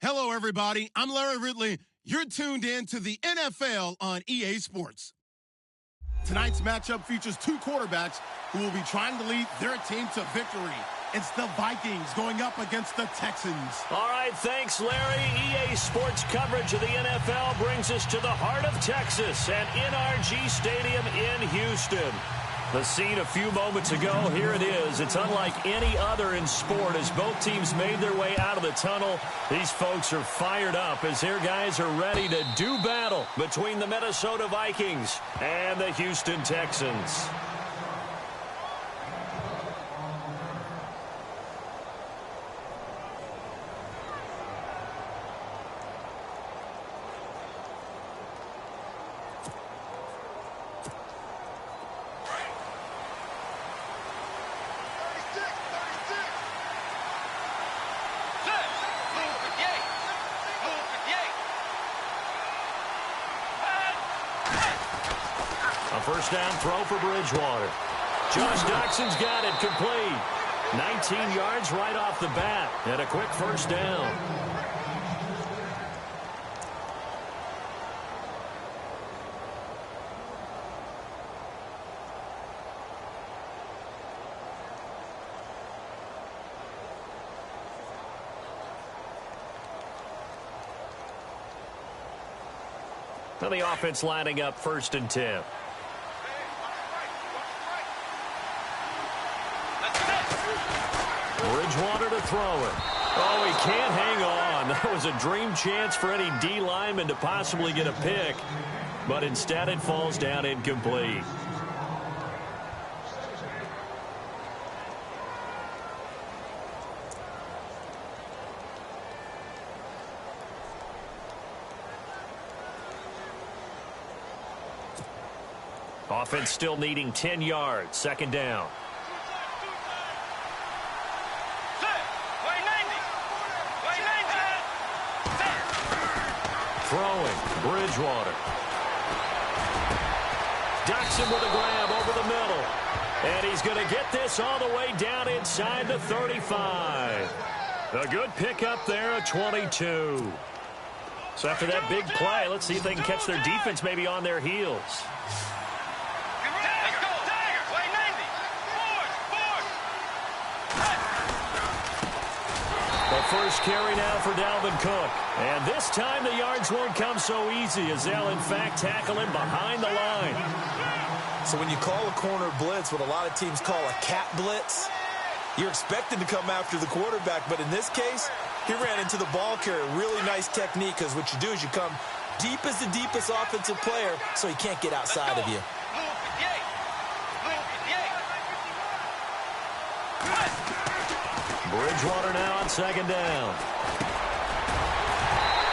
Hello, everybody. I'm Larry Ridley. You're tuned in to the NFL on EA Sports. Tonight's matchup features two quarterbacks who will be trying to lead their team to victory. It's the Vikings going up against the Texans. All right, thanks, Larry. EA Sports coverage of the NFL brings us to the heart of Texas at NRG Stadium in Houston. The scene a few moments ago, here it is. It's unlike any other in sport as both teams made their way out of the tunnel. These folks are fired up as their guys are ready to do battle between the Minnesota Vikings and the Houston Texans. First down throw for Bridgewater. Josh Doxson's got it complete. 19 yards right off the bat. And a quick first down. Now the offense lining up 1st and 10. Bridgewater to throw it. Oh, he can't hang on. That was a dream chance for any D lineman to possibly get a pick, but instead it falls down incomplete. Offense still needing 10 yards. 2nd down. Throwing, Bridgewater. Doxson with a grab over the middle. And he's going to get this all the way down inside the 35. A good pickup there at 22. So after that big play, let's see if they can catch their defense maybe on their heels. First carry now for Dalvin Cook. And this time the yards won't come so easy as they'll, in fact, tackle him behind the line. So when you call a corner blitz, what a lot of teams call a cat blitz, you're expected to come after the quarterback. But in this case, he ran into the ball carrier. Really nice technique because what you do is you come deep as the deepest offensive player so he can't get outside of you. Bridgewater now on 2nd down.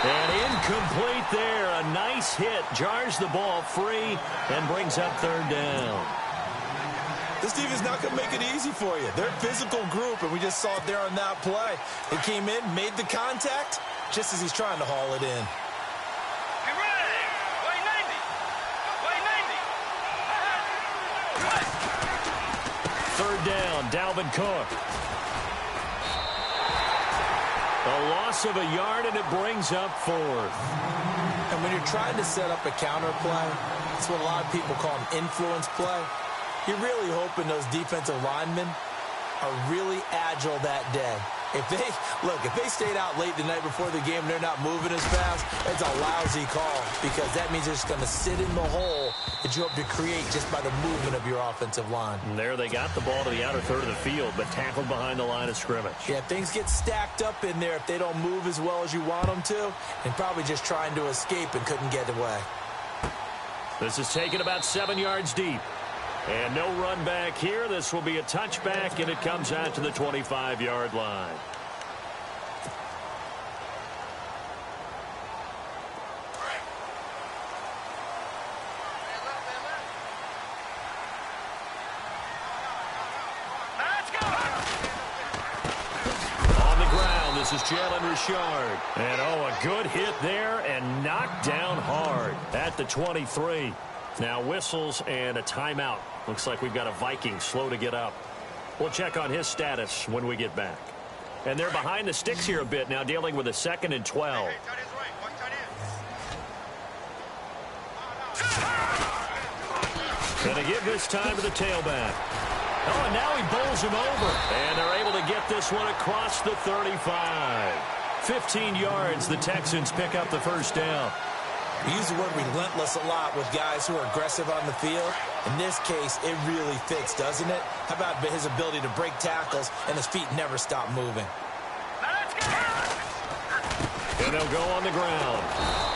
And incomplete there. A nice hit. Jars the ball free and brings up 3rd down. This team is not going to make it easy for you. They're a physical group, and we just saw it there on that play. They came in, made the contact, just as he's trying to haul it in. Third down, Dalvin Cook. A loss of a yard, and it brings up 4th. And when you're trying to set up a counter play, it's what a lot of people call an influence play. You're really hoping those defensive linemen are really agile that day. If they stayed out late the night before the game and they're not moving as fast, it's a lousy call because that means they're just going to sit in the hole that you hope to create just by the movement of your offensive line. And there they got the ball to the outer third of the field, but tackled behind the line of scrimmage. Yeah, things get stacked up in there if they don't move as well as you want them to, and probably just trying to escape and couldn't get away. This is taken about 7 yards deep. And no run back here. This will be a touchback, and it comes out to the 25-yard line. This is Jalen Richard. And, a good hit there and knocked down hard at the 23. Now whistles and a timeout. Looks like we've got a Viking slow to get up. We'll check on his status when we get back. And they're behind the sticks here a bit now, dealing with a 2nd and 12. Gonna give this time to the tailback. Oh, and now he bowls him over. And they're able to get this one across the 35. 15 yards, the Texans pick up the first down. We use the word relentless a lot with guys who are aggressive on the field. In this case, it really fits, doesn't it? How about his ability to break tackles and his feet never stop moving? And they'll go on the ground.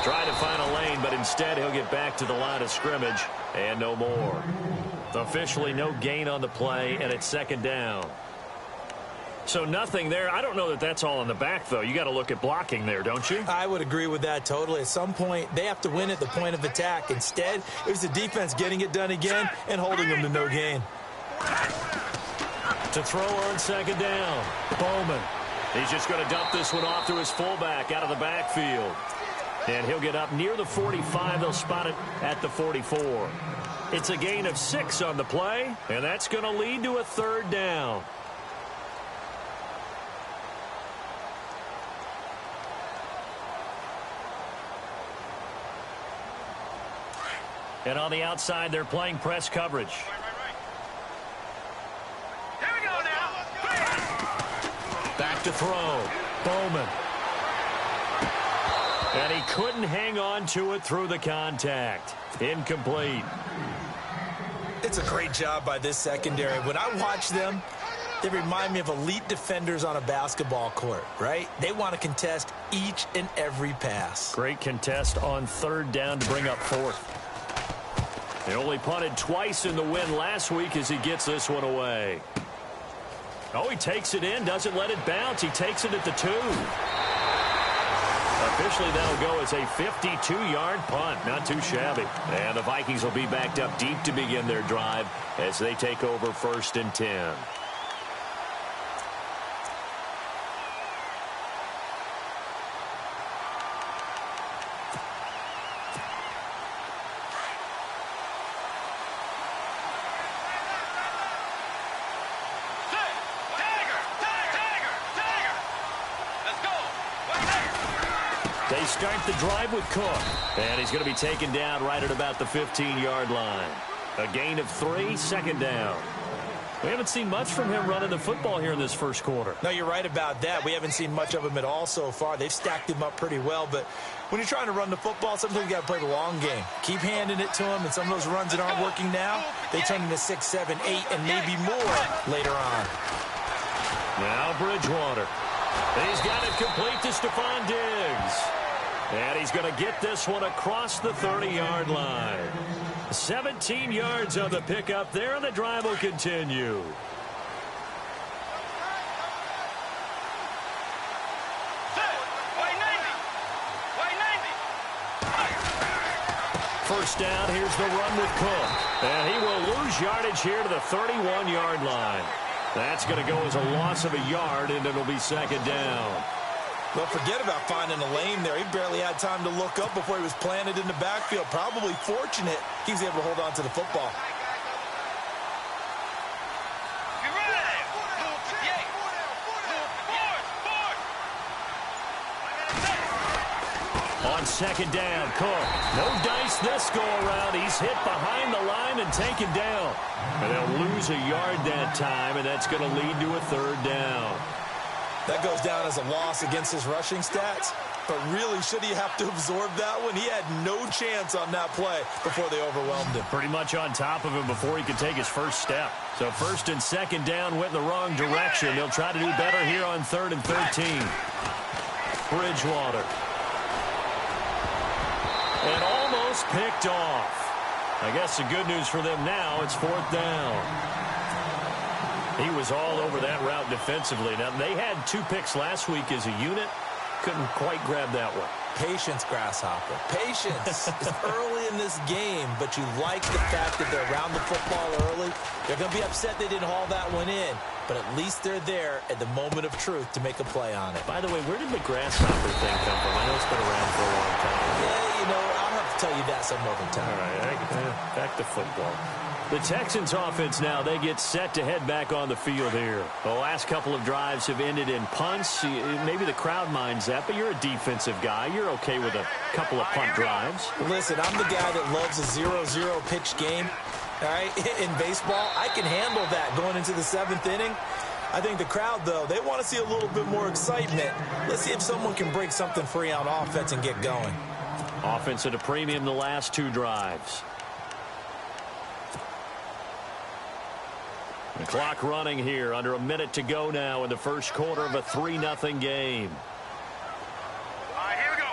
Try to find a lane, but instead he'll get back to the line of scrimmage and no more. Officially no gain on the play, and it's 2nd down. So nothing there. I don't know that that's all in the back, though. You got to look at blocking there, don't you? I would agree with that totally. At some point, they have to win at the point of attack. Instead, it was the defense getting it done again and holding them to no gain. To throw on 2nd down, Bowman. He's just going to dump this one off to his fullback out of the backfield. And he'll get up near the 45. They'll spot it at the 44. It's a gain of 6 on the play, and that's going to lead to a 3rd down. And on the outside, they're playing press coverage. Here we go now. Back to throw. Bowman. And he couldn't hang on to it through the contact. Incomplete. It's a great job by this secondary. When I watch them, they remind me of elite defenders on a basketball court, right? They want to contest each and every pass. Great contest on 3rd down to bring up 4th. They only punted twice in the win last week as he gets this one away. Oh, he takes it in, doesn't let it bounce. He takes it at the 2. Officially, that'll go as a 52-yard punt. Not too shabby. And the Vikings will be backed up deep to begin their drive as they take over 1st and 10. They start the drive with Cook. And he's going to be taken down right at about the 15-yard line. A gain of 3, 2nd down. We haven't seen much from him running the football here in this first quarter. No, you're right about that. We haven't seen much of him at all so far. They've stacked him up pretty well. But when you're trying to run the football, sometimes you got to play the long game. Keep handing it to him, and some of those runs that aren't working now, they turn into 6, 7, 8, and maybe more later on. Now Bridgewater. He's got it complete to Stephon Diggs. And he's going to get this one across the 30-yard line. 17 yards on the pickup there, and the drive will continue. First down, here's the run with Cook. And he will lose yardage here to the 31-yard line. That's going to go as a loss of a yard, and it'll be 2nd down. Well, forget about finding a lane there. He barely had time to look up before he was planted in the backfield. Probably fortunate he was able to hold on to the football. On 2nd down, Cook. No dice this go-around. He's hit behind the line and taken down. And they'll lose a yard that time, and that's going to lead to a 3rd down. That goes down as a loss against his rushing stats. But really, should he have to absorb that one? He had no chance on that play before they overwhelmed him. Pretty much on top of him before he could take his first step. So 1st and 2nd down went in the wrong direction. They'll try to do better here on 3rd and 13. Bridgewater. And almost picked off. I guess the good news for them now, it's 4th down. He was all over that route defensively. Now, they had 2 picks last week as a unit. Couldn't quite grab that one. Patience, Grasshopper. Patience. It's early in this game, but you like the fact that they're around the football early. They're going to be upset they didn't haul that one in, but at least they're there at the moment of truth to make a play on it. By the way, where did the Grasshopper thing come from? I know it's been around for a long time. Yeah, you know, I'll have to tell you that some other time. All right, back to football. The Texans offense now, they get set to head back on the field here. The last couple of drives have ended in punts. Maybe the crowd minds that, but you're a defensive guy. You're okay with a couple of punt drives. Listen, I'm the guy that loves a 0-0 pitch game. All right, in baseball, I can handle that going into the 7th inning. I think the crowd, though, they want to see a little bit more excitement. Let's see if someone can break something free on offense and get going. Offense at a premium the last 2 drives. The clock running here, under a minute to go now in the first quarter of a 3-0 game. All right, here we go.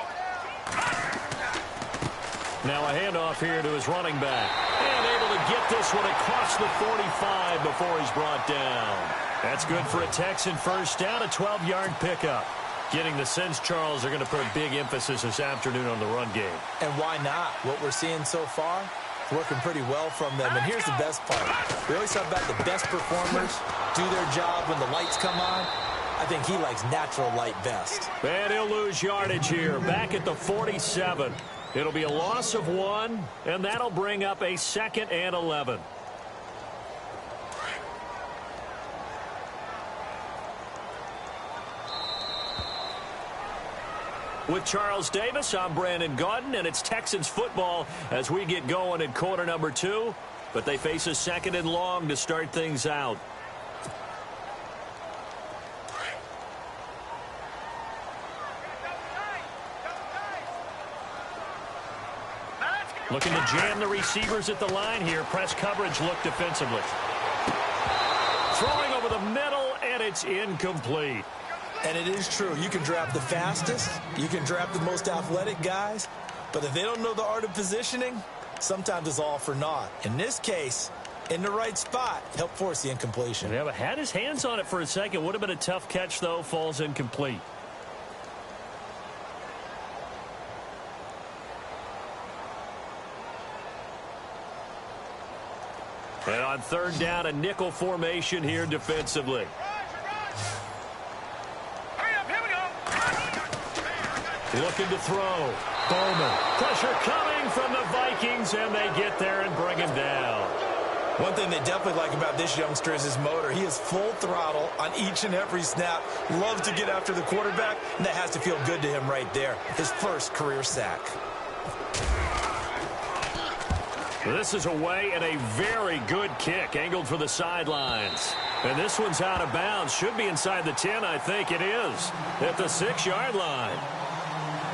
Now a handoff here to his running back. And able to get this one across the 45 before he's brought down. That's good for a Texan first down, a 12-yard pickup. Getting the sense, Charles, are going to put a big emphasis this afternoon on the run game. And why not? What we're seeing so far, working pretty well from them. And here's the best part. We always talk about the best performers do their job when the lights come on. I think he likes natural light best. And he'll lose yardage here, back at the 47. It'll be a loss of 1, and that'll bring up a 2nd and 11. With Charles Davis, I'm Brandon Gaudin, and it's Texans football as we get going in quarter number 2. But they face a 2nd and long to start things out. Looking to jam the receivers at the line here. Press coverage look defensively. Throwing over the middle, and it's incomplete. And it is true. You can draft the fastest. You can draft the most athletic guys. But if they don't know the art of positioning, sometimes it's all for naught. In this case, in the right spot, help force the incompletion. Yeah, but had his hands on it for a second. Would have been a tough catch, though. Falls incomplete. And on 3rd down, a nickel formation here defensively. Looking to throw. Bowman. Pressure coming from the Vikings, and they get there and bring him down. One thing they definitely like about this youngster is his motor. He is full throttle on each and every snap. Loves to get after the quarterback, and that has to feel good to him right there. His first career sack. This is away and a very good kick, angled for the sidelines. And this one's out of bounds. Should be inside the 10, I think it is, at the 6-yard line.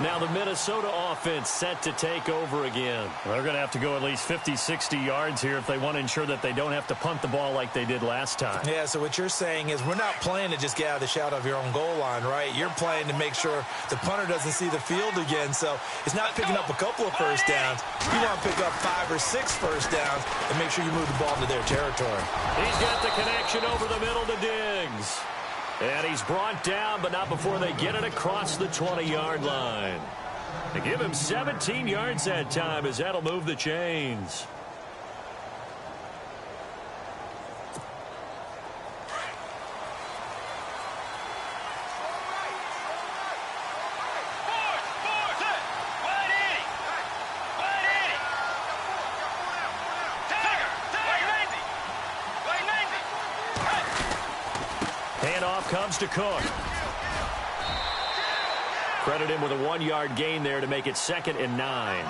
Now the Minnesota offense set to take over again. They're going to have to go at least 50, 60 yards here if they want to ensure that they don't have to punt the ball like they did last time. Yeah, so what you're saying is we're not playing to just get out of the shadow of your own goal line, right? You're playing to make sure the punter doesn't see the field again. So it's not picking up a couple of first downs. You want to pick up 5 or 6 first downs and make sure you move the ball into their territory. He's got the connection over the middle to Diggs. And he's brought down, but not before they get it across the 20-yard line. They give him 17 yards that time, as that'll move the chains. Handoff comes to Cook. Credit him with a 1-yard gain there to make it 2nd and 9.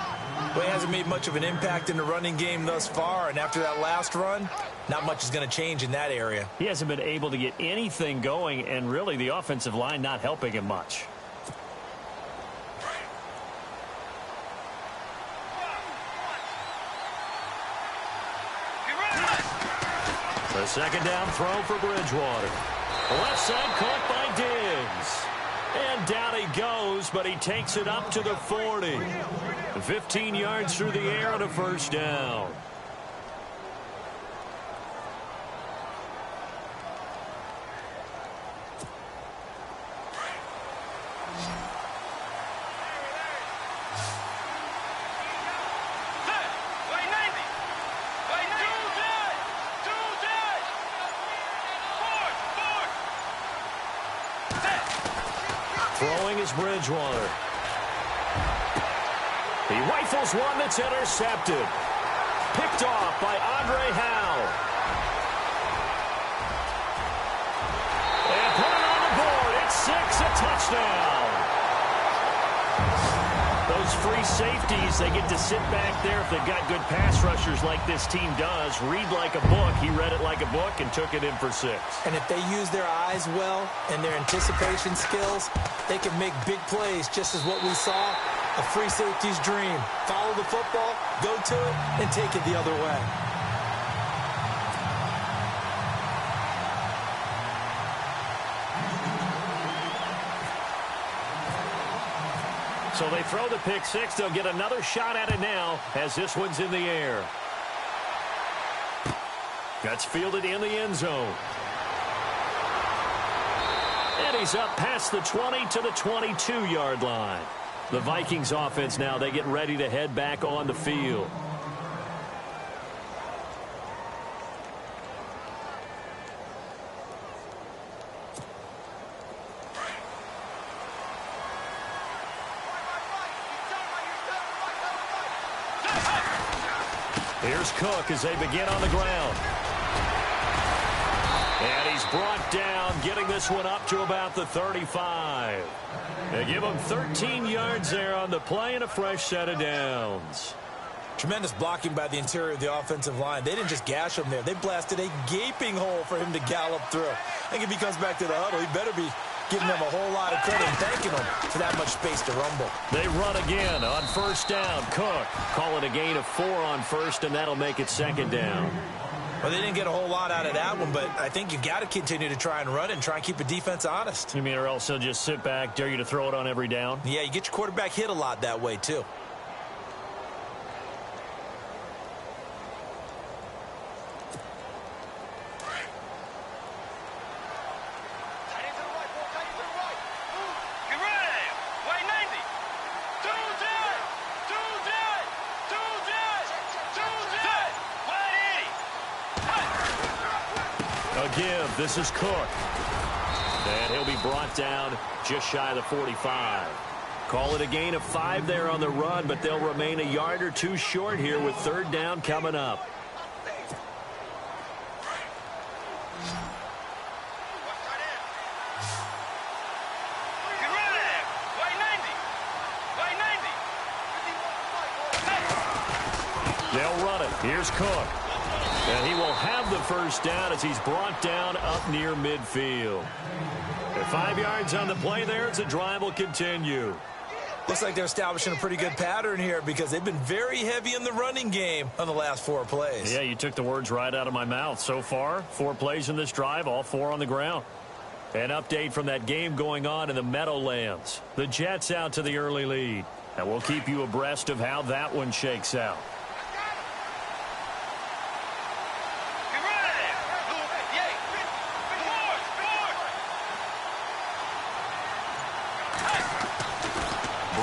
Well, he hasn't made much of an impact in the running game thus far, and after that last run, not much is going to change in that area. He hasn't been able to get anything going, and really the offensive line not helping him much. The 2nd down throw for Bridgewater. Left side caught by Diggs. And down he goes, but he takes it up to the 40. 15 yards through the air on a first down. Throwing is Bridgewater. He rifles one that's intercepted. picked off by Andre Howe. And put it on the board. It's 6, a touchdown. Those free safeties, they get to sit back there if they've got good pass rushers like this team does. Read like a book. He read it like a book and took it in for 6. And if they use their eyes well and their anticipation skills, they can make big plays, just as what we saw, a free safety's dream. Follow the football, go to it, and take it the other way. So they throw the pick 6. They'll get another shot at it now as this one's in the air. That's fielded in the end zone. And he's up past the 20 to the 22-yard line. The Vikings offense now, they get ready to head back on the field. Here's Cook as they begin on the ground. And he's brought down, getting this one up to about the 35. They give him 13 yards there on the play and a fresh set of downs. Tremendous blocking by the interior of the offensive line. They didn't just gash him there. They blasted a gaping hole for him to gallop through. I think if he comes back to the huddle, he better be giving them a whole lot of credit and thanking them for that much space to rumble. They run again on first down. Cook call it a gain of 4 on first, and that'll make it second down. Well, they didn't get a whole lot out of that one, but I think you've got to continue to try and run and try and keep the defense honest. You mean or else they'll just sit back, dare you to throw it on every down? Yeah, you get your quarterback hit a lot that way, too. Give. This is Cook. And he'll be brought down just shy of the 45. Call it a gain of 5 there on the run, but they'll remain a yard or 2 short here with third down coming up. They'll run it. Here's Cook. And he will have the first down as he's brought down up near midfield. At 5 yards on the play there, the drive will continue. Looks like they're establishing a pretty good pattern here because they've been very heavy in the running game on the last 4 plays. Yeah, you took the words right out of my mouth. So far, 4 plays in this drive, all 4 on the ground. An update from that game going on in the Meadowlands. The Jets out to the early lead. And we'll keep you abreast of how that one shakes out.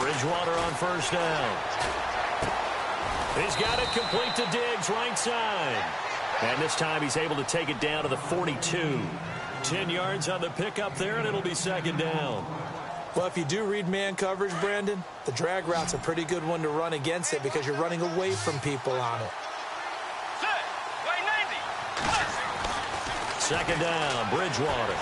Bridgewater on first down. He's got it complete to Diggs, right side. And this time he's able to take it down to the 42. 10 yards on the pickup there, and it'll be second down. Well, if you do read man coverage, Brandon, the drag route's a pretty good one to run against it because you're running away from people on it. Second down, Bridgewater.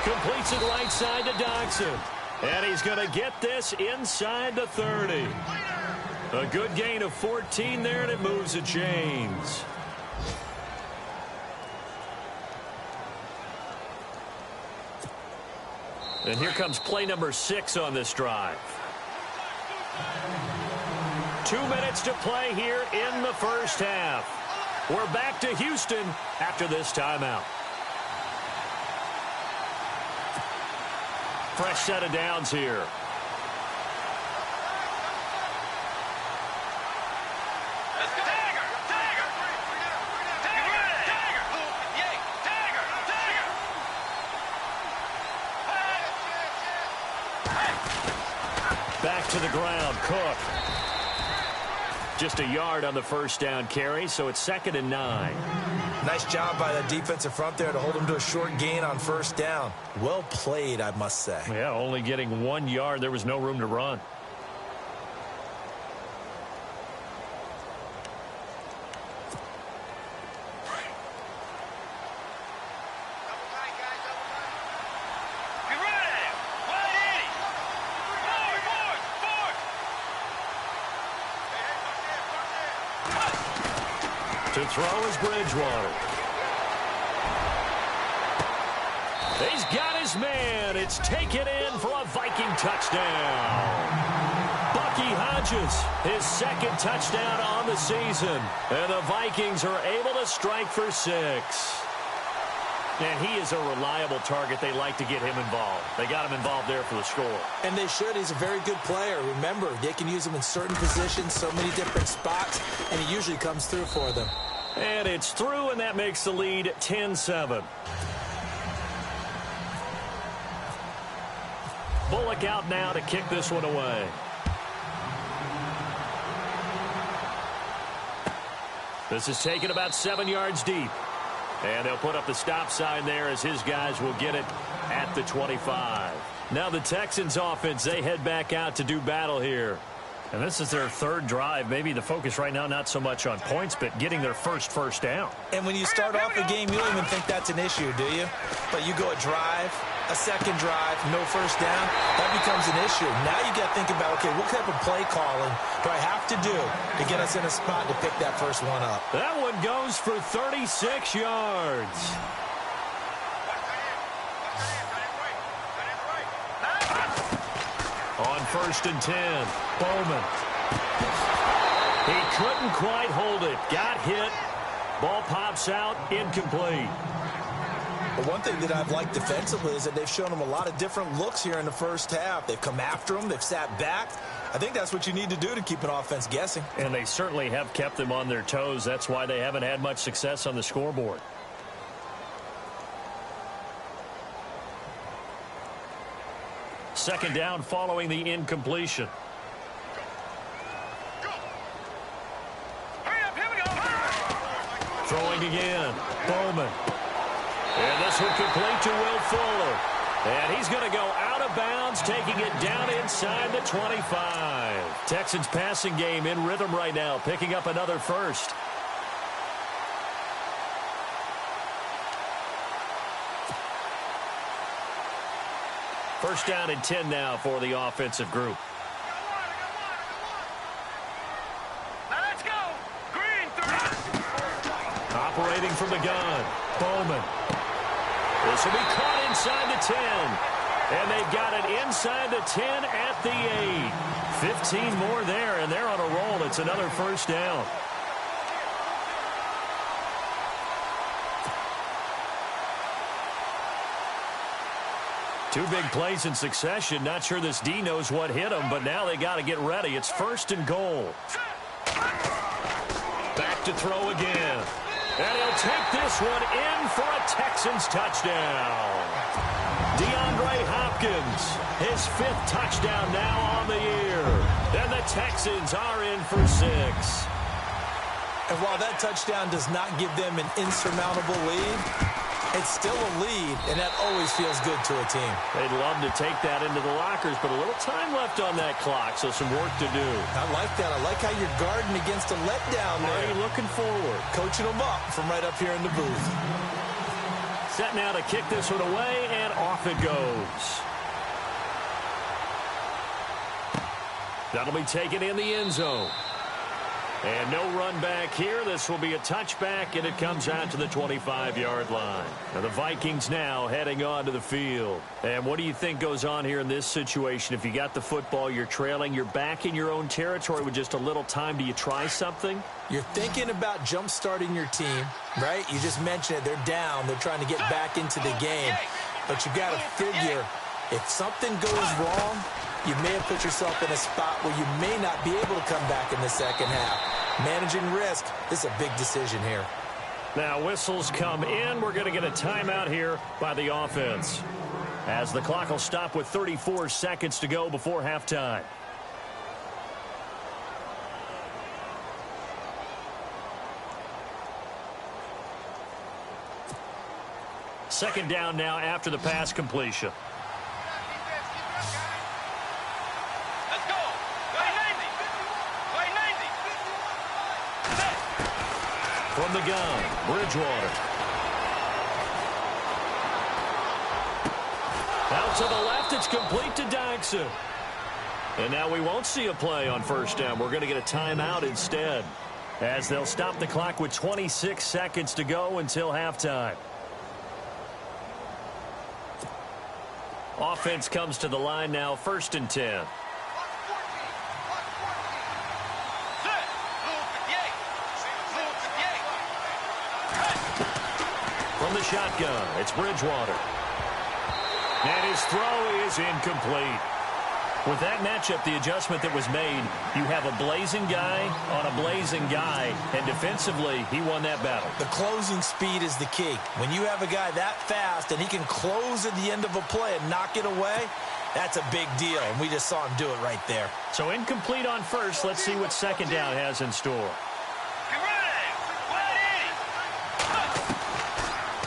Completes it right side to Dodson. And he's going to get this inside the 30. A good gain of 14 there, and it moves the chains. And here comes play number 6 on this drive. 2 minutes to play here in the first half. We're back to Houston after this timeout. Fresh set of downs here. Back to the ground, Cook. Just a yard on the first down carry, so it's 2nd and 9. Nice job by the defensive front there to hold him to a short gain on first down. Well played, I must say. Yeah, only getting 1 yard. There was no room to run. To throw is Bridgewater. He's got his man. It's taken in for a Viking touchdown. Bucky Hodges, his second touchdown on the season. And the Vikings are able to strike for 6. And he is a reliable target. They like to get him involved. They got him involved there for the score. And they should. He's a very good player. Remember, they can use him in certain positions, so many different spots, and he usually comes through for them. And it's through, and that makes the lead 10-7. Bullock out now to kick this one away. This is taken about 7 yards deep. And they'll put up the stop sign there as his guys will get it at the 25. Now the Texans offense, they head back out to do battle here. And this is their third drive. Maybe the focus right now not so much on points, but getting their first game. And when you start off a game, you don't even think that's an issue, do you? But you go a drive, a second drive, no first down, that becomes an issue. Now you got to think about, okay, what type of play calling do I have to do to get us in a spot to pick that first one up? That one goes for 36 yards. On 1st and 10, Bowman. He couldn't quite hold it. Got hit. Ball pops out, incomplete. But one thing that I've liked defensively is that they've shown him a lot of different looks here in the first half. They've come after him. They've sat back. I think that's what you need to do to keep an offense guessing. And they certainly have kept them on their toes. That's why they haven't had much success on the scoreboard. Second down following the incompletion. Throwing again. Bowman. And this one complete to Will Fuller. And he's going to go out of bounds, taking it down inside the 25. Texans passing game in rhythm right now, picking up another first. First down and 10 now for the offensive group. Now let's go. Green, 3. Operating from the gun, Bowman. This will be caught inside the 10. And they've got it inside the 10 at the 8. 15 more there, and they're on a roll. It's another first down. Two big plays in succession. Not sure this D knows what hit him, but now they got to get ready. It's 1st and goal. Back to throw again. And he'll take this one in for a Texans touchdown. DeAndre Hopkins, his 5th touchdown now on the year. And the Texans are in for 6. And while that touchdown does not give them an insurmountable lead, it's still a lead, and that always feels good to a team. They'd love to take that into the lockers, but a little time left on that clock, so some work to do. I like that. I like how you're guarding against a letdown there. Already looking forward. Coaching them up from right up here in the booth. Set now to kick this one away, and off it goes. That'll be taken in the end zone. And no run back here. This will be a touchback, and it comes out to the 25-yard line. Now the Vikings now heading onto the field. And what do you think goes on here in this situation? If you got the football, you're trailing, you're back in your own territory with just a little time. Do you try something? You're thinking about jump-starting your team, right? You just mentioned it. They're down. They're trying to get back into the game. But you got to figure, if something goes wrong, you may have put yourself in a spot where you may not be able to come back in the second half. Managing risk is a big decision here. Now whistles come in. We're going to get a timeout here by the offense, as the clock will stop with 34 seconds to go before halftime. Second down now after the pass completion. From the gun, Bridgewater. Out to the left, it's complete to Dyson. And now we won't see a play on first down. We're going to get a timeout instead. as they'll stop the clock with 26 seconds to go until halftime. Offense comes to the line now, 1st and 10. From the shotgun, it's Bridgewater. And his throw is incomplete. With that matchup, the adjustment that was made, you have a blazing guy on a blazing guy, and defensively, he won that battle. The closing speed is the key. When you have a guy that fast and he can close at the end of a play and knock it away, that's a big deal, and we just saw him do it right there. So incomplete on first. Let's see what second down has in store.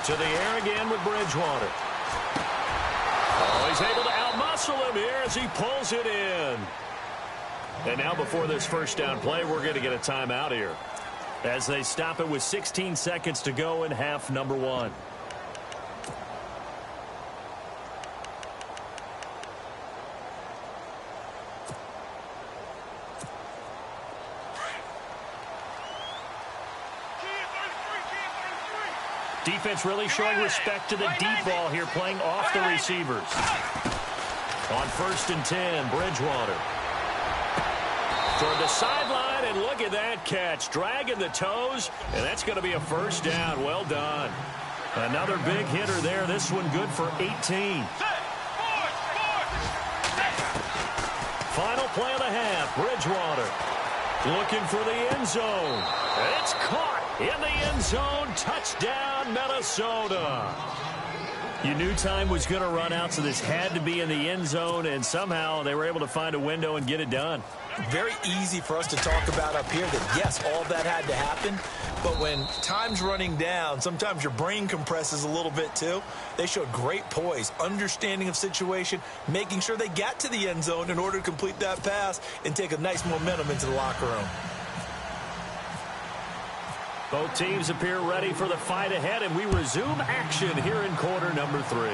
To the air again with Bridgewater. Oh, he's able to outmuscle him here as he pulls it in. And now before this first down play, we're going to get a timeout here as they stop it with 16 seconds to go in half number 1. Defense really showing respect to the deep ball here, playing off the receivers. On 1st and 10, Bridgewater. Toward the sideline, and look at that catch. Dragging the toes, and that's going to be a first down. Well done. Another big hitter there. This one good for 18. Final play of the half, Bridgewater. Looking for the end zone. It's caught in the end zone. Touchdown, Minnesota. You knew time was going to run out, so this had to be in the end zone, and somehow they were able to find a window and get it done. Very easy for us to talk about up here that, yes, all that had to happen, but when time's running down, sometimes your brain compresses a little bit too. They showed great poise, understanding of situation, making sure they got to the end zone in order to complete that pass and take a nice momentum into the locker room. Both teams appear ready for the fight ahead, and we resume action here in quarter number 3.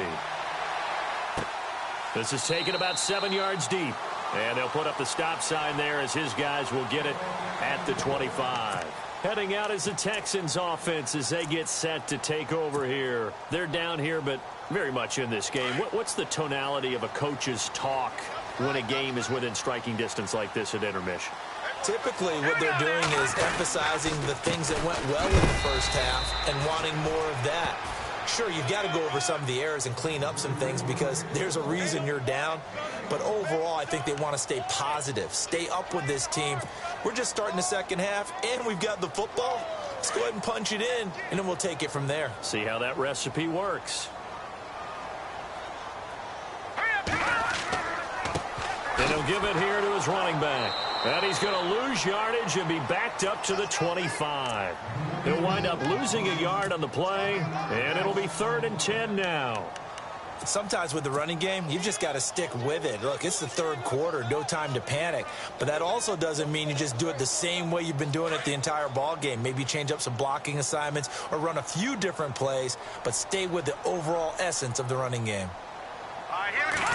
This is taken about 7 yards deep, and they'll put up the stop sign there as his guys will get it at the 25. Heading out is the Texans offense as they get set to take over here. They're down here, but very much in this game. What's the tonality of a coach's talk when a game is within striking distance like this at intermission? Typically, what they're doing is emphasizing the things that went well in the first half and wanting more of that. Sure, you've got to go over some of the errors and clean up some things because there's a reason you're down. But overall, I think they want to stay positive, stay up with this team. We're just starting the second half, and we've got the football. Let's go ahead and punch it in, and then we'll take it from there. See how that recipe works. And he'll give it here to his running back. And he's going to lose yardage and be backed up to the 25. He'll wind up losing a yard on the play, and it'll be 3rd and 10 now. Sometimes with the running game, you've just got to stick with it. Look, it's the third quarter, no time to panic. But that also doesn't mean you just do it the same way you've been doing it the entire ball game. Maybe change up some blocking assignments or run a few different plays, but stay with the overall essence of the running game. All right, here we go.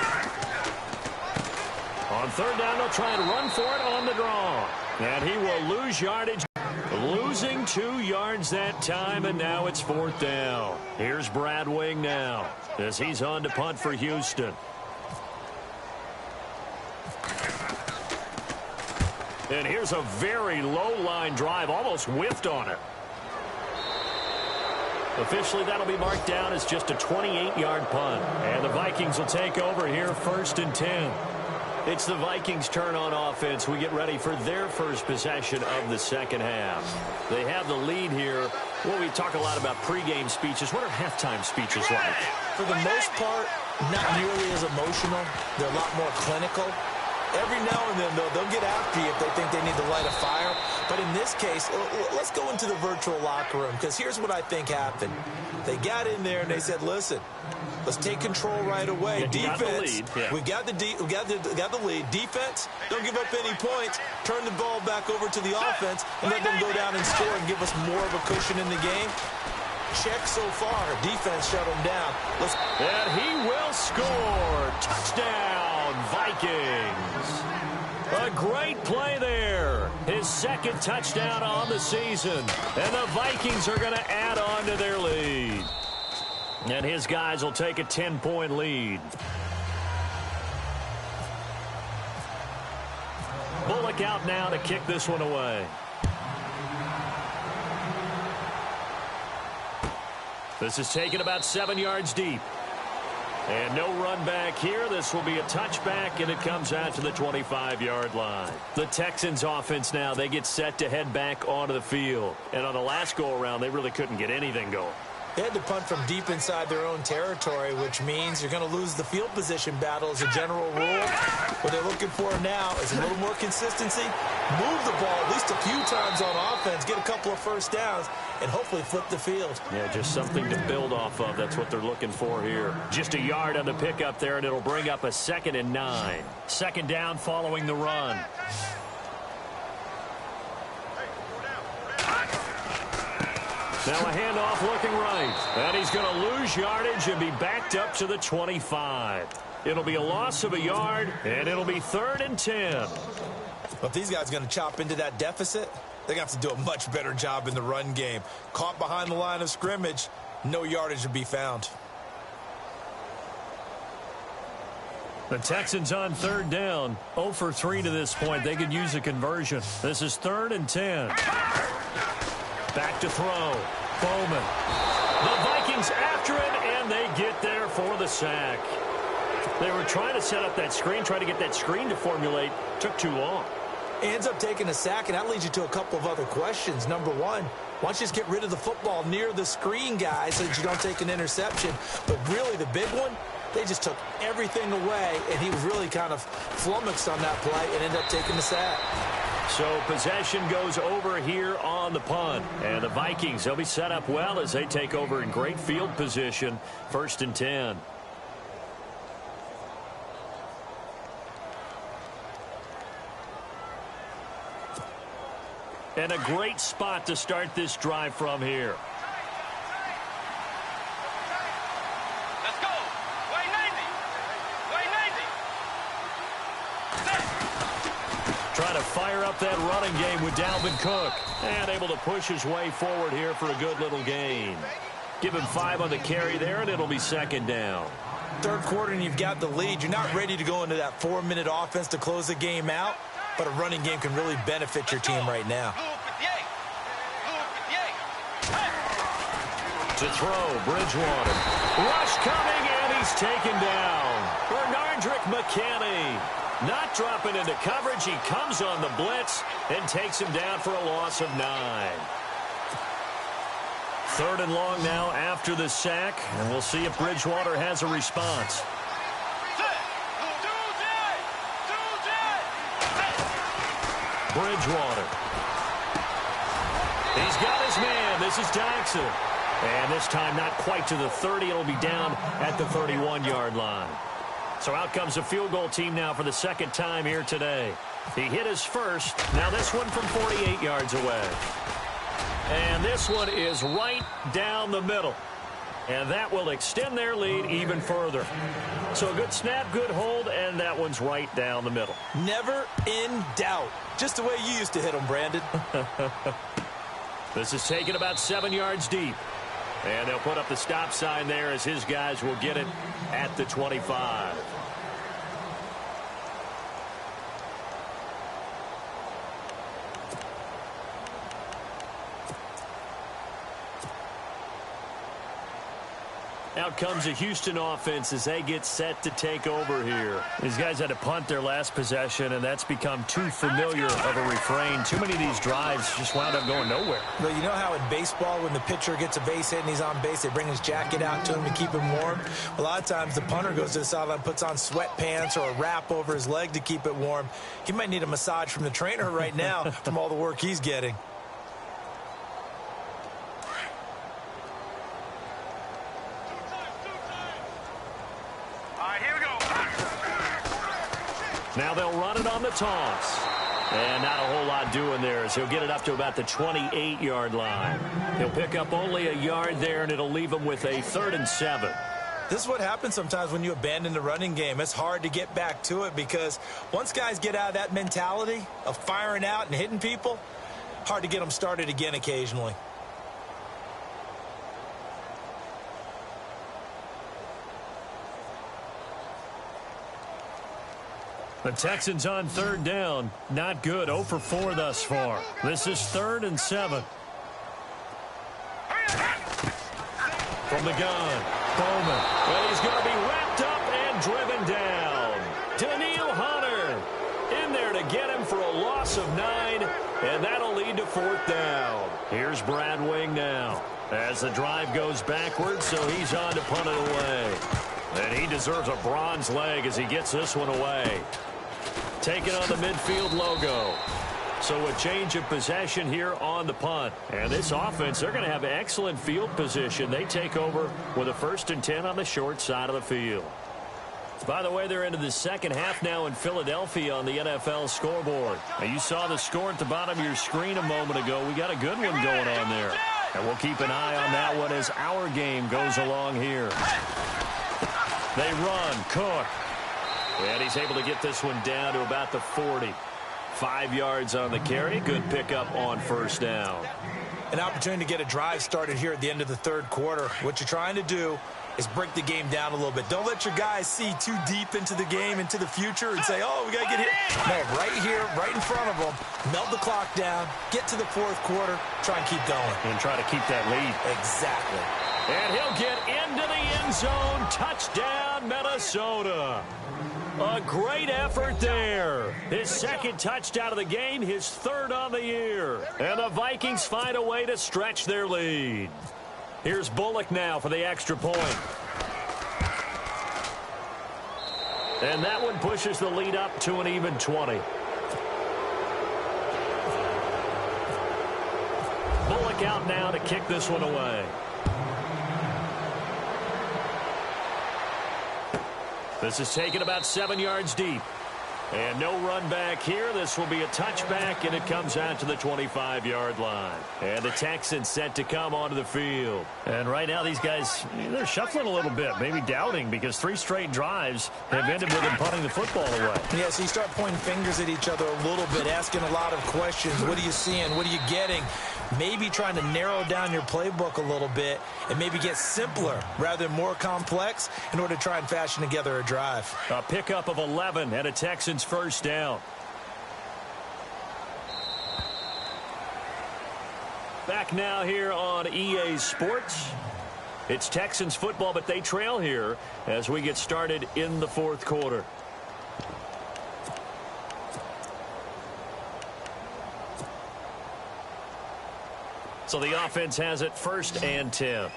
On 3rd down, they'll try and run for it on the draw. And he will lose yardage. Losing 2 yards that time, and now it's 4th down. Here's Brad Wing now as he's on to punt for Houston. And here's a very low-line drive, almost whiffed on it. Officially, that'll be marked down as just a 28-yard punt. And the Vikings will take over here, 1st and 10. It's the Vikings' turn on offense. We get ready for their first possession of the second half. They have the lead here. Well, we talk a lot about pregame speeches. What are halftime speeches like? For the most part, not nearly as emotional. They're a lot more clinical. Every now and then, though, they'll get after you if they think they need to light a fire. But in this case, let's go into the virtual locker room, because here's what I think happened. They got in there and they said, listen, let's take control right away. Defense, we got the lead. Defense, don't give up any points. Turn the ball back over to the offense and let them go down and score and give us more of a cushion in the game. Check so far. Defense shut him down. And he will score. Touchdown, Vikings. A great play there. His his second touchdown on the season. And the Vikings are going to add on to their lead. And his guys will take a 10-point lead. Bullock out now to kick this one away. This is taken about 7 yards deep. And no run back here. This will be a touchback, and it comes out to the 25-yard line. The Texans offense now, they get set to head back onto the field. And on the last go-around, they really couldn't get anything going. They had to punt from deep inside their own territory, which means you're going to lose the field position battle as a general rule. What they're looking for now is a little more consistency, move the ball at least a few times on offense, get a couple of first downs, and hopefully flip the field. Yeah, just something to build off of. That's what they're looking for here. Just a yard on the pickup there, and it'll bring up a 2nd and 9. Second down following the run. Now a handoff looking right. And he's going to lose yardage and be backed up to the 25. It'll be a loss of a yard, and it'll be 3rd and 10. Well, if these guys are going to chop into that deficit, they're going to have to do a much better job in the run game. Caught behind the line of scrimmage, no yardage to be found. The Texans on 3rd down. 0 for 3 to this point. They could use a conversion. This is 3rd and 10. Back to throw. Bowman. The Vikings after him, and they get there for the sack. They were trying to set up that screen, try to get that screen to formulate. Took too long. Ends up taking a sack, and that leads you to a couple of other questions. Number one, why don't you just get rid of the football near the screen, guys, so that you don't take an interception? But really, the big one, they just took everything away, and he was really kind of flummoxed on that play and ended up taking the sack. So possession goes over here on the punt. And the Vikings, they'll be set up well as they take over in great field position. 1st and 10. And a great spot to start this drive from here. Let's go. Way 90. Way 90. Trying to fire up that running game with Dalvin Cook. And able to push his way forward here for a good little gain. Give him 5 on the carry there, and it'll be 2nd down. 3rd quarter, and you've got the lead. You're not ready to go into that 4-minute offense to close the game out. But a running game can really benefit your team right now. To throw, Bridgewater. Rush coming, and he's taken down. Bernardrick McKinney not dropping into coverage. He comes on the blitz and takes him down for a loss of 9. 3rd and long now after the sack, and we'll see if Bridgewater has a response. Bridgewater. He's got his man. This is Jackson. And this time not quite to the 30. It'll be down at the 31-yard line. So out comes the field goal team now for the 2nd time here today. He hit his first. Now this one from 48 yards away. And this one is right down the middle. And that will extend their lead even further. So a good snap, good hold, and that one's right down the middle. Never in doubt. Just the way you used to hit them, Brandon. This is taken about 7 yards deep. And they'll put up the stop sign there as his guys will get it at the 25. Out comes the Houston offense as they get set to take over here. These guys had to punt their last possession, and that's become too familiar of a refrain. Too many of these drives just wound up going nowhere. Well, you know how in baseball, when the pitcher gets a base hit and he's on base, they bring his jacket out to him to keep him warm? A lot of times the punter goes to the sideline, puts on sweatpants or a wrap over his leg to keep it warm. He might need a massage from the trainer right now from all the work he's getting. Now they'll run it on the toss. And not a whole lot doing there as he'll get it up to about the 28-yard line. He'll pick up only a yard there, and it'll leave him with a 3rd and 7. This is what happens sometimes when you abandon the running game. It's hard to get back to it because once guys get out of that mentality of firing out and hitting people, hard to get them started again occasionally. The Texans on third down. Not good. 0 for 4 thus far. This is 3rd and 7. From the gun, Bowman. Well, he's going to be wrapped up and driven down. Daniil Hunter in there to get him for a loss of 9, and that'll lead to 4th down. Here's Brad Wing now as the drive goes backwards, so he's on to punt it away. And he deserves a bronze leg as he gets this one away. Taking on the midfield logo. So a change of possession here on the punt. And this offense, they're going to have excellent field position. They take over with a 1st and 10 on the short side of the field. By the way, they're into the second half now in Philadelphia on the NFL scoreboard. Now, you saw the score at the bottom of your screen a moment ago. We got a good one going on there. And we'll keep an eye on that one as our game goes along here. They run. Cook. And he's able to get this one down to about the 40. 5 yards on the carry. Good pickup on 1st down. An opportunity to get a drive started here at the end of the 3rd quarter. What you're trying to do is break the game down a little bit. Don't let your guys see too deep into the game, into the future, and say, oh, we got to get hit. No, right here, right in front of them, melt the clock down, get to the 4th quarter, try and keep going. And try to keep that lead. Exactly. And he'll get into the end zone. Touchdown, Minnesota. A great effort there. His 2nd touchdown of the game, his 3rd on the year. And the Vikings find a way to stretch their lead. Here's Bullock now for the extra point. And that one pushes the lead up to an even 20. Bullock out now to kick this one away. This is taken about 7 yards deep. And no run back here. This will be a touchback, and it comes out to the 25-yard line. And the Texans set to come onto the field. And right now these guys, they're shuffling a little bit, maybe doubting, because 3 straight drives have ended with them punting the football away. Yeah, so you start pointing fingers at each other a little bit, asking a lot of questions. What are you seeing? What are you getting? Maybe trying to narrow down your playbook a little bit and maybe get simpler rather than more complex in order to try and fashion together a drive. A pickup of 11 and a Texans 1st down. Back now here on EA Sports. It's Texans football, but they trail here as we get started in the 4th quarter. So the offense has it 1st and 10.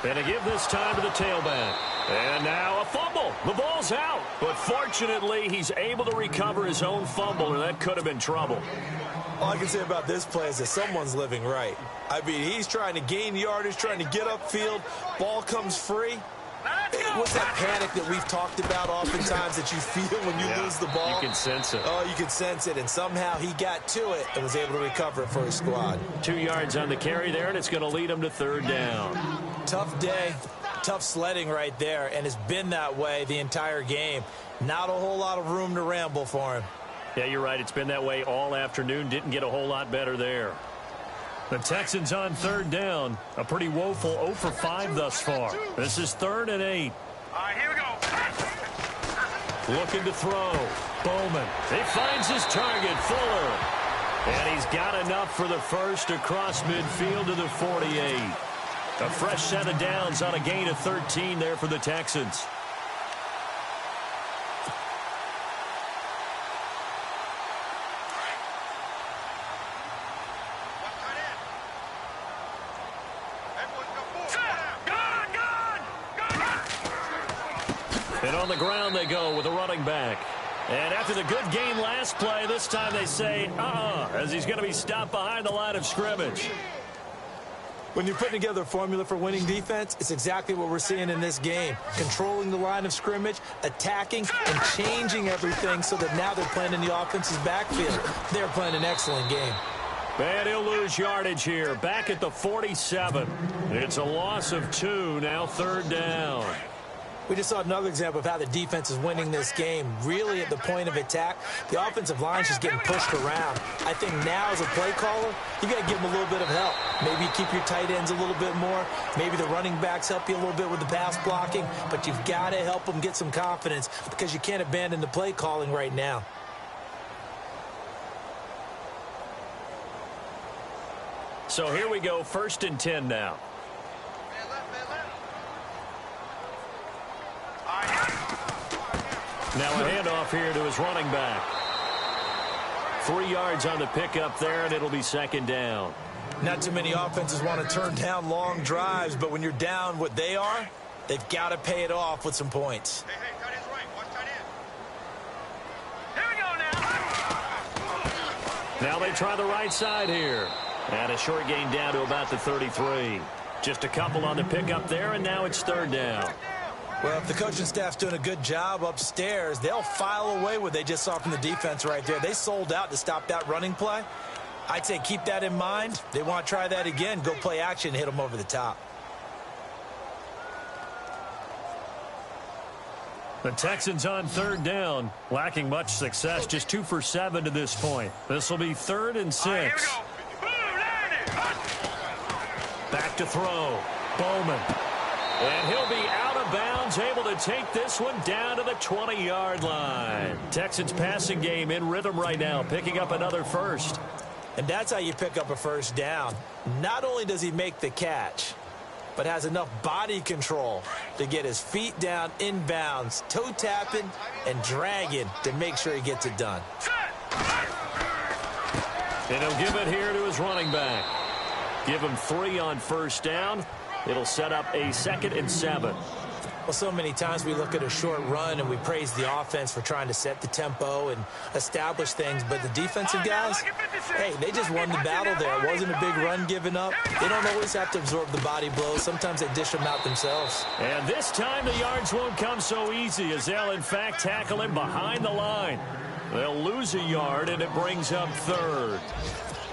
And to give this time to the tailback. And now a fumble. The ball's out. But fortunately, he's able to recover his own fumble, or that could have been trouble. All I can say about this play is that someone's living right. I mean, he's trying to gain yardage, trying to get upfield. Ball comes free. What's that panic that we've talked about oftentimes that you feel when you lose the ball? You can sense it. Oh, you can sense it. And somehow he got to it and was able to recover it for his squad. 2 yards on the carry there, and it's going to lead him to 3rd down. Tough day, tough sledding right there, and it's been that way the entire game. Not a whole lot of room to ramble for him. Yeah, you're right. It's been that way all afternoon. Didn't get a whole lot better there. The Texans on 3rd down. A pretty woeful 0 for 5 thus far. This is 3rd and 8. All right, here we go. Looking to throw. Bowman. He finds his target, Fuller. And he's got enough for the 1st across midfield to the 48. A fresh set of downs on a gain of 13 there for the Texans. And on the ground they go with a running back. And after the good game last play, this time they say, as he's going to be stopped behind the line of scrimmage. When you're putting together a formula for winning defense, it's exactly what we're seeing in this game. Controlling the line of scrimmage, attacking, and changing everything so that now they're playing in the offense's backfield. They're playing an excellent game. And he'll lose yardage here. Back at the 47. It's a loss of 2. Now 3rd down. We just saw another example of how the defense is winning this game. Really at the point of attack, the offensive line's just getting pushed around. I think now as a play caller, you got to give them a little bit of help. Maybe keep your tight ends a little bit more. Maybe the running backs help you a little bit with the pass blocking. But you've got to help them get some confidence because you can't abandon the play calling right now. So here we go, 1st and 10 now. Now a handoff here to his running back. 3 yards on the pickup there, and it'll be 2nd down. Not too many offenses want to turn down long drives, but when you're down what they are, they've got to pay it off with some points. Hey, tight end's right. Watch tight end. Here we go now. Now they try the right side here. And a short gain down to about the 33. Just a couple on the pickup there, and now it's 3rd down. Well, if the coaching staff's doing a good job upstairs, they'll file away what they just saw from the defense right there. They sold out to stop that running play. I'd say keep that in mind. They want to try that again. Go play action, hit them over the top. The Texans on 3rd down, lacking much success, just 2 for 7 to this point. This will be 3rd and 6. Here we go. Back to throw. Bowman. And he'll be out of bounds, able to take this one down to the 20-yard line. Texans passing game in rhythm right now, picking up another first. And that's how you pick up a first down. Not only does he make the catch, but has enough body control to get his feet down inbounds, toe tapping and dragging to make sure he gets it done. And he'll give it here to his running back. Give him 3 on 1st down. It'll set up a 2nd and 7. Well, so many times we look at a short run and we praise the offense for trying to set the tempo and establish things, but the defensive guys, hey, they just won the battle there. It wasn't a big run given up. They don't always have to absorb the body blows. Sometimes they dish them out themselves. And this time the yards won't come so easy as they'll, in fact, tackle him behind the line. They'll lose a yard, and it brings up 3rd.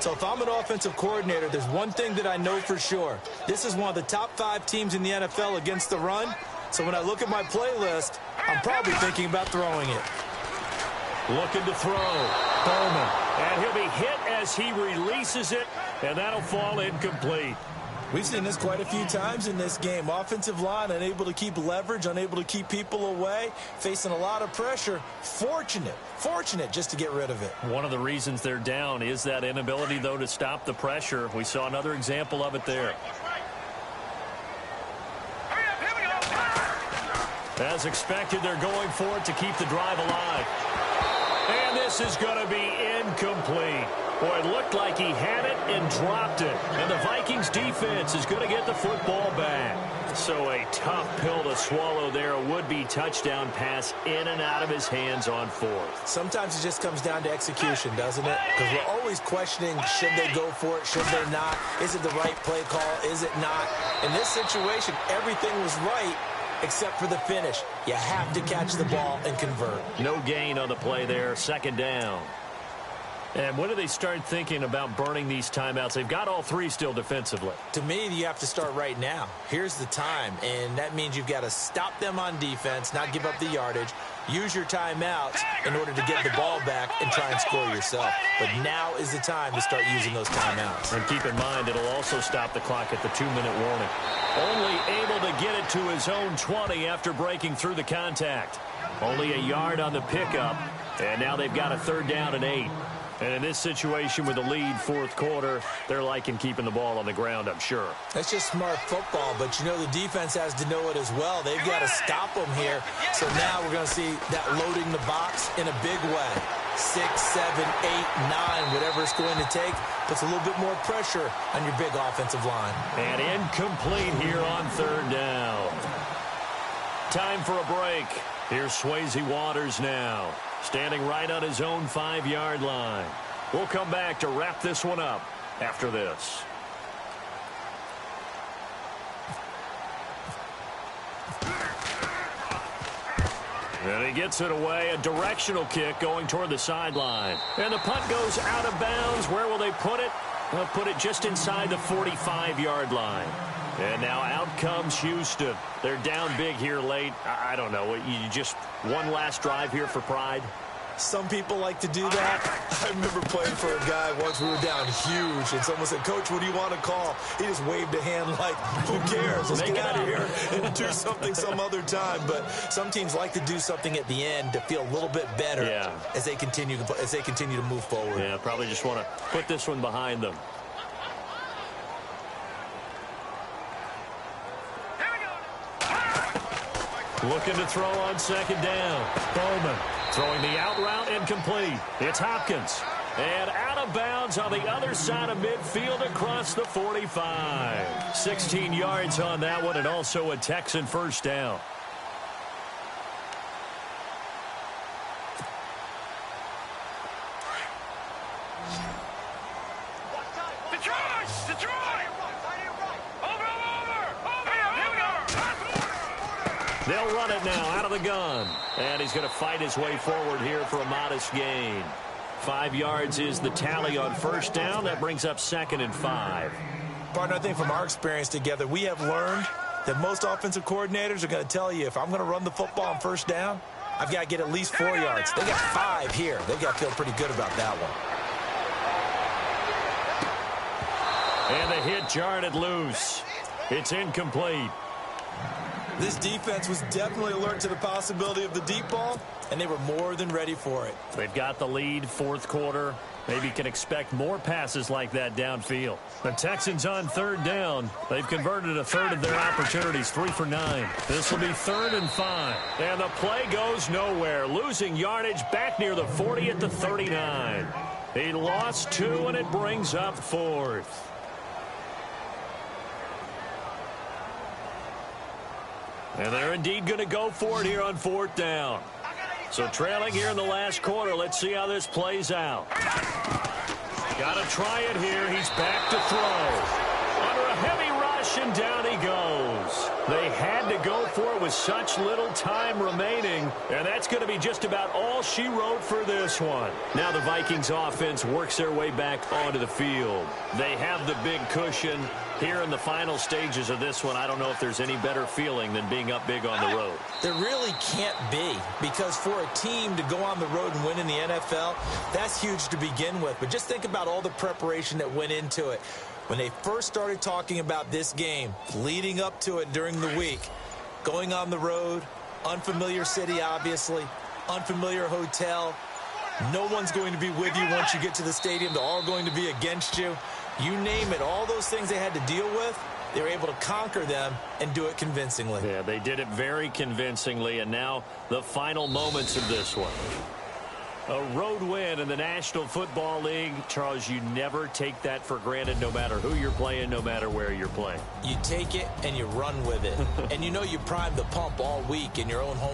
So if I'm an offensive coordinator, there's one thing that I know for sure. This is one of the top 5 teams in the NFL against the run. So when I look at my playlist, I'm probably thinking about throwing it. Looking to throw. Bowman. And he'll be hit as he releases it, and that'll fall incomplete. We've seen this quite a few times in this game. Offensive line unable to keep leverage, unable to keep people away, facing a lot of pressure. Fortunate just to get rid of it. One of the reasons they're down is that inability, though, to stop the pressure. We saw another example of it there. As expected, they're going for it to keep the drive alive. And this is going to be incomplete. Boy, it looked like he had it and dropped it. And the Vikings defense is going to get the football back. So a tough pill to swallow there. A would-be touchdown pass in and out of his hands on 4th. Sometimes it just comes down to execution, doesn't it? Because we're always questioning, should they go for it, should they not? Is it the right play call, is it not? In this situation, everything was right except for the finish. You have to catch the ball and convert. No gain on the play there. 2nd down. And when do they start thinking about burning these timeouts? They've got all 3 still defensively. To me, you have to start right now. Here's the time, and that means you've got to stop them on defense, not give up the yardage, use your timeouts in order to get the ball back and try and score yourself. But now is the time to start using those timeouts. And keep in mind, it'll also stop the clock at the 2-minute warning. Only able to get it to his own 20 after breaking through the contact. Only a yard on the pickup, and now they've got a 3rd down and 8. And in this situation with the lead 4th quarter, they're liking keeping the ball on the ground, I'm sure. That's just smart football, but you know the defense has to know it as well. They've got to stop them here. So now we're going to see that loading the box in a big way. 6, 7, 8, 9, whatever it's going to take, puts a little bit more pressure on your big offensive line. And incomplete here on 3rd down. Time for a break. Here's Swayze Waters now, standing right on his own 5-yard line. We'll come back to wrap this one up after this. And he gets it away, a directional kick going toward the sideline. And the punt goes out of bounds. Where will they put it? They'll put it just inside the 45-yard line. And now out comes Houston. They're down big here late. I don't know. You just one last drive here for pride? Some people like to do that. I remember playing for a guy once. We were down huge, and someone said, "Coach, what do you want to call?" He just waved a hand like, "Who cares? Let's get out of here and do something some other time." But some teams like to do something at the end to feel a little bit better as they continue to move forward. Yeah, probably just want to put this one behind them. Looking to throw on second down. Bowman throwing the out route incomplete. It's Hopkins. And out of bounds on the other side of midfield across the 45. 16 yards on that one, and also a Texan first down. They'll run it now out of the gun. And he's going to fight his way forward here for a modest gain. 5 yards is the tally on first down. That brings up 2nd and 5. Partner, I think from our experience together, we have learned that most offensive coordinators are going to tell you, if I'm going to run the football on first down, I've got to get at least 4 yards. They got 5 here. They've got to feel pretty good about that one. And the hit jarred it loose. It's incomplete. This defense was definitely alert to the possibility of the deep ball, and they were more than ready for it. They've got the lead, fourth quarter. Maybe can expect more passes like that downfield. The Texans on third down. They've converted a third of their opportunities, 3 for 9. This will be 3rd and 5. And the play goes nowhere. Losing yardage back near the 40 at the 39. He lost 2, and it brings up 4th. And they're indeed going to go for it here on 4th down. So trailing here in the last quarter. Let's see how this plays out. Got to try it here. He's back to throw. Under a heavy rush, and down he goes. They had to go for it with such little time remaining, and that's going to be just about all she wrote for this one. Now the Vikings offense works their way back onto the field. They have the big cushion. Here in the final stages of this one, I don't know if there's any better feeling than being up big on the road. There really can't be, because for a team to go on the road and win in the NFL, that's huge to begin with. But just think about all the preparation that went into it. When they first started talking about this game, leading up to it during the week, going on the road, unfamiliar city, obviously, unfamiliar hotel. No one's going to be with you once you get to the stadium. They're all going to be against you. You name it, all those things they had to deal with, they were able to conquer them and do it convincingly. Yeah, they did it very convincingly, and now the final moments of this one. A road win in the National Football League. Charles, you never take that for granted, no matter who you're playing, no matter where you're playing. You take it and you run with it. And you know you primed the pump all week in your own home.